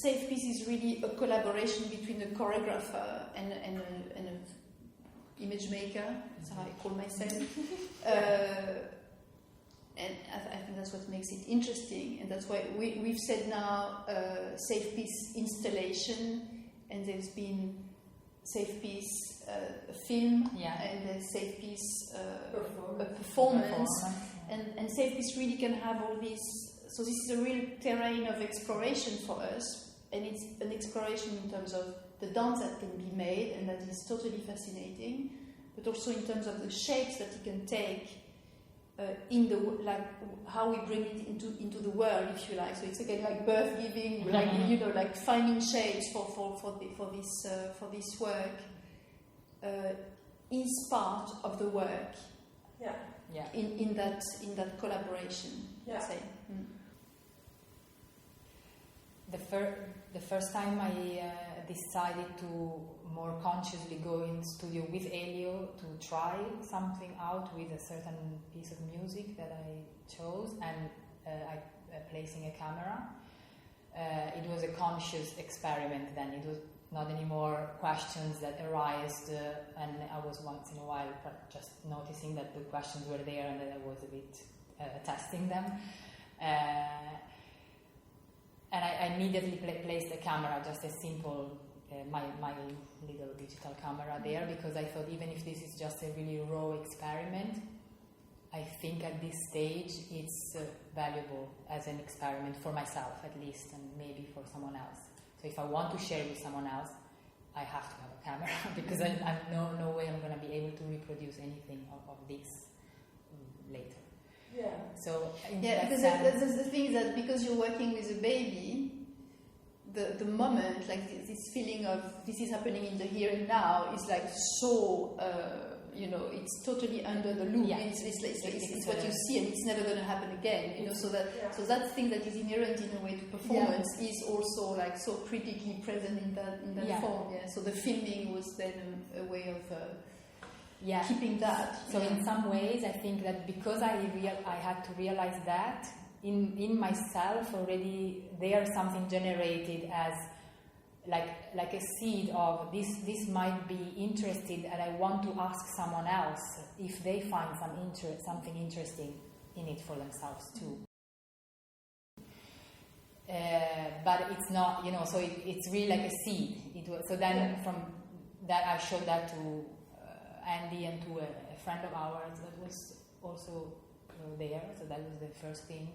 Safe Piece is really a collaboration between a choreographer and an image maker. That's how I call myself. And I think that's what makes it interesting, and that's why we've said now Safe Piece installation, and there's been Safe Piece a film, and there's Safe Piece a performance. And Safe Piece really can have all these. So this is a real terrain of exploration for us, and it's an exploration in terms of the dance that can be made, and that is totally fascinating, but also in terms of the shapes that it can take. In the how we bring it into the world, if you like. So it's again like birth giving, like finding shapes for this work is part of the work. In that collaboration. I'd say. The first time I decided to more consciously go in studio with Elio to try something out with a certain piece of music that I chose, and placing a camera. It was a conscious experiment then. It was not anymore questions that arised, and I was once in a while just noticing that the questions were there and that I was a bit testing them. And I immediately placed the camera, just a simple, my little digital camera there, because I thought even if this is just a really raw experiment, I think at this stage it's valuable as an experiment for myself at least, and maybe for someone else. So if I want to share with someone else, I have to have a camera because I'm no way I'm going to be able to reproduce anything of this later. So because the thing is that because you're working with a baby, the moment, like this feeling of this is happening in the here and now, is like so it's totally under the loop. It's what you see, and it's never going to happen again. So that thing that is inherent in a way to performance is also like so critically present in that form. So the filming was then a way of keeping that. So in some ways, I think that because I had to realize that in myself already, there's something generated as like a seed of this might be interested, and I want to ask someone else if they find something interesting in it for themselves too. But it's not, so it's really like a seed. So then from that I showed that to Andy and to a friend of ours that was also there. So that was the first thing.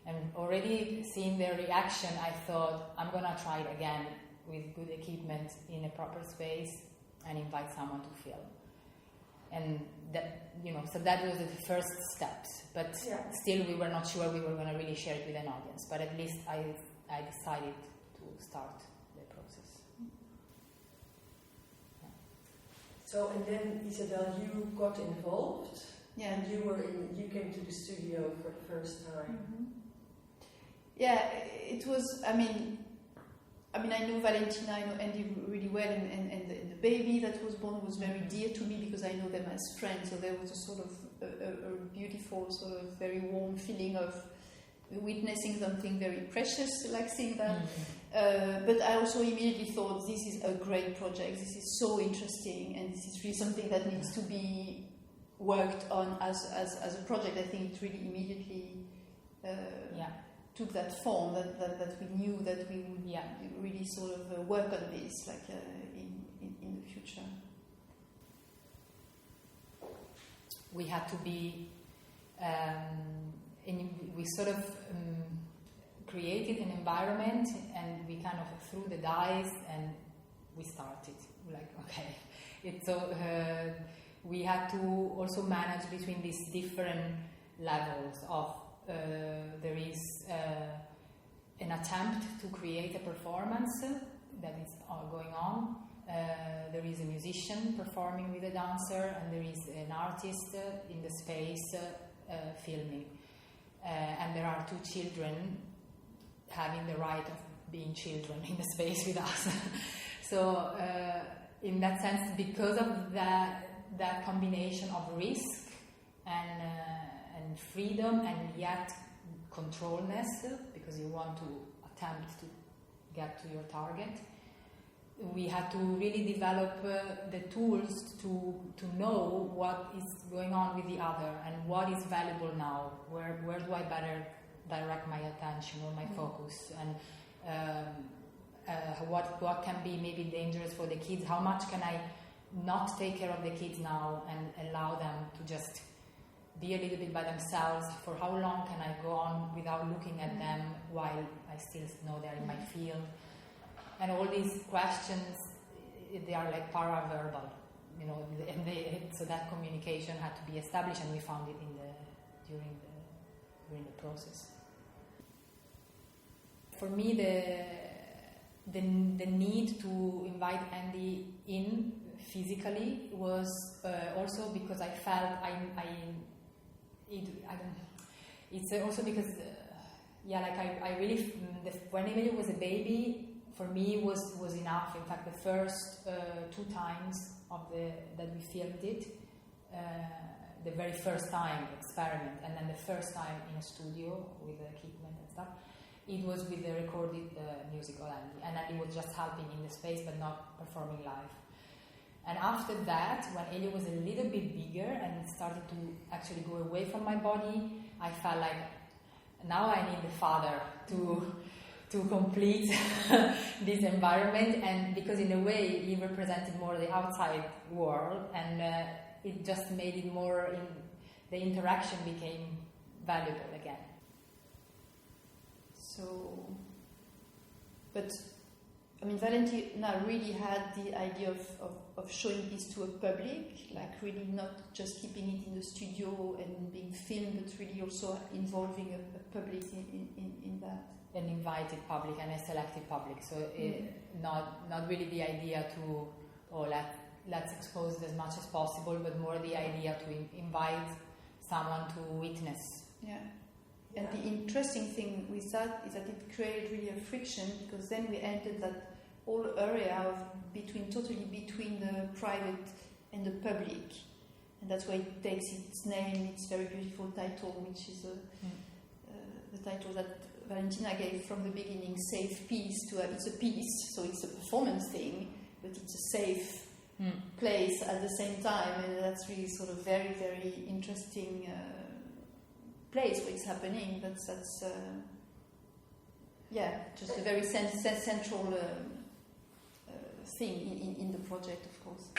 And already seeing their reaction, I thought I'm gonna try it again with good equipment in a proper space and invite someone to film. And that, so that was the first steps. But still, we were not sure we were gonna really share it with an audience. But at least I decided to start the process. So, and then Isabelle, you got involved. And you came to the studio for the first time. Mm-hmm. It was. I mean, I know Valentina, I know Andy really well, and the baby that was born was very dear to me because I know them as friends. So there was a sort of a beautiful, sort of very warm feeling of witnessing something very precious, like seeing that. Mm-hmm. But I also immediately thought, this is a great project. This is so interesting, and this is really something that needs to be worked on as a project. I think it really immediately took that form that we knew that we would really sort of work on this in the future. We had to be we sort of created an environment, and we kind of threw the dice and we started we had to also manage between these different levels of there is an attempt to create a performance that is going on. There is a musician performing with a dancer, and there is an artist in the space filming. And there are two children having the right of being children in the space with us. So in that sense, because of that combination of risk and freedom, and yet controlness, because you want to attempt to get to your target. We had to really develop the tools to know what is going on with the other and what is valuable now. Where do I better direct my attention or my focus, and what can be maybe dangerous for the kids? How much can I not take care of the kids now and allow them to just be a little bit by themselves? For how long can I go on without looking at them while I still know they're in my field? And all these questions, they are like paraverbal, you know, so that communication had to be established, and we found it during the process. For me, the need to invite Andy in physically was also because I felt it's also because I really, when Emilio was a baby, for me was enough. In fact, the first 2 times that we filmed it, the very first time experiment, and then the first time in a studio with the equipment and stuff, it was with the recorded musical Andy, and Andy was just helping in the space but not performing live. And after that, when Elio was a little bit bigger and started to actually go away from my body, I felt like now I need the father to complete this environment, and because in a way he represented more the outside world, and it just made it more, the interaction became valuable again. So, but I mean, Valentina really had the idea of showing this to a public, like really not just keeping it in the studio and being filmed, but really also involving a public in that. An invited public and a selected public. So not really the idea to, let's expose it as much as possible, but more the idea to invite someone to witness. Yeah. And the interesting thing with that is that it created really a friction, because then we entered that whole area totally between the private and the public, and that's why it takes its name, its very beautiful title, which is the title that Valentina gave from the beginning, Safe Piece, to it's a piece, so it's a performance thing, but it's a safe place at the same time, and that's really sort of very, very interesting place where it's happening. That's just a very central thing in the project, of course.